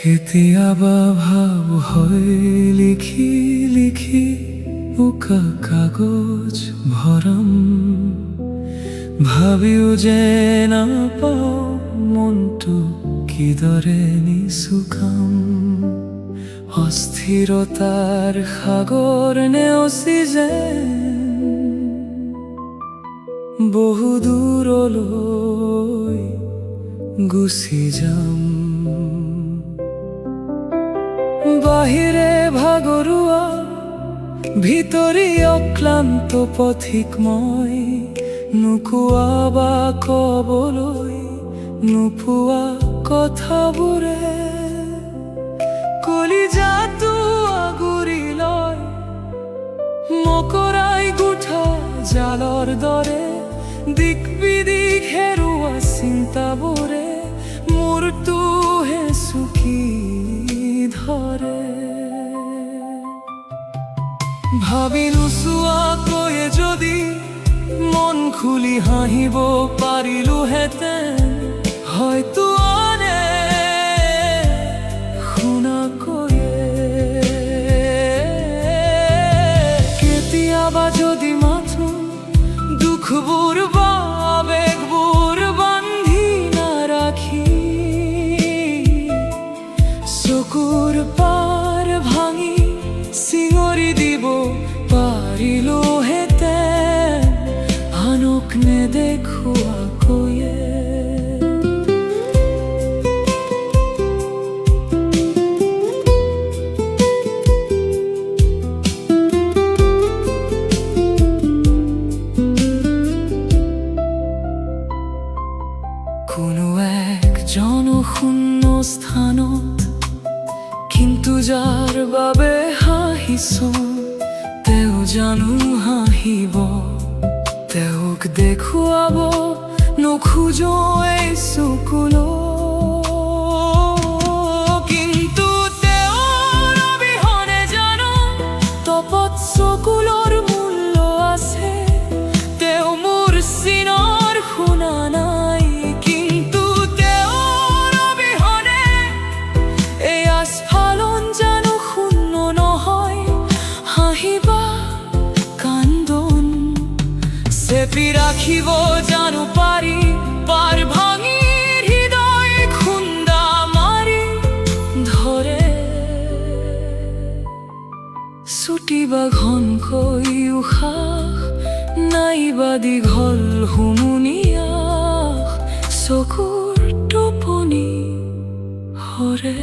কেতিয়াবা ভাব হয় লিখি লিখি উকা কাগজ ভৰাম ভাবিও যে নাপাওঁ মনটো কিদৰে নিচুকাম অস্থিৰতাৰ সাগৰ নেওচি যেন বহু দূৰলৈ গুচি যাম বাহিৰে ভাগৰুৱা ভিতৰি অক্লান্ত পথিক মই নোকোৱা বা কবলৈ নোপোৱা কথাবোৰে কলিজাটো আগুৰি লয় মকৰাই গুঠা জালৰ দৰে দিক বিদিক হেৰুৱা চিন্তাবোৰে মূৰটোহে চুকি ধৰে ভাবি নোচোৱাকৈয়ে যদি মন খুলি হাঁহিব পাৰিলোহেঁতেন হয়তো আনে শুনাকৈয়ে কেতিয়াবা যদি মাথো দুখবোৰ বা আবেগবোৰ বান্ধি নাৰাখি চকুৰ পাৰ ভাঙি চিঙৰি দিব পাৰিলোহেঁতেন আনক নেদেখুৱাকৈয়ে কোনো এক জনশূন্য স্থানত কিন্তু যাৰ বাবে হাঁহিছো তেওঁ জানো হাঁহিব তেওঁক দেখুৱাব নোখোজো এই চকুলৈ কিন্তু তেওঁৰ অবিহনে জানো তপত চকুলৰ মূল্য আছে তেওঁ মোৰ চিনৰ শুনা নাই কিন্তু তেওঁৰ অবিহনে এই আস্ফালন জানো শূন্য নহয় হাঁহিবা কান্দন চেপি ৰাখিব জানো পাৰি পাৰ ভাঙি হৃদয় খুন্দা মাৰি ধৰে ছুটি বা ঘনকৈ উশাহ নাইবা দীঘল হুমুনিয়াহ চকুৰ টোপনি হৰে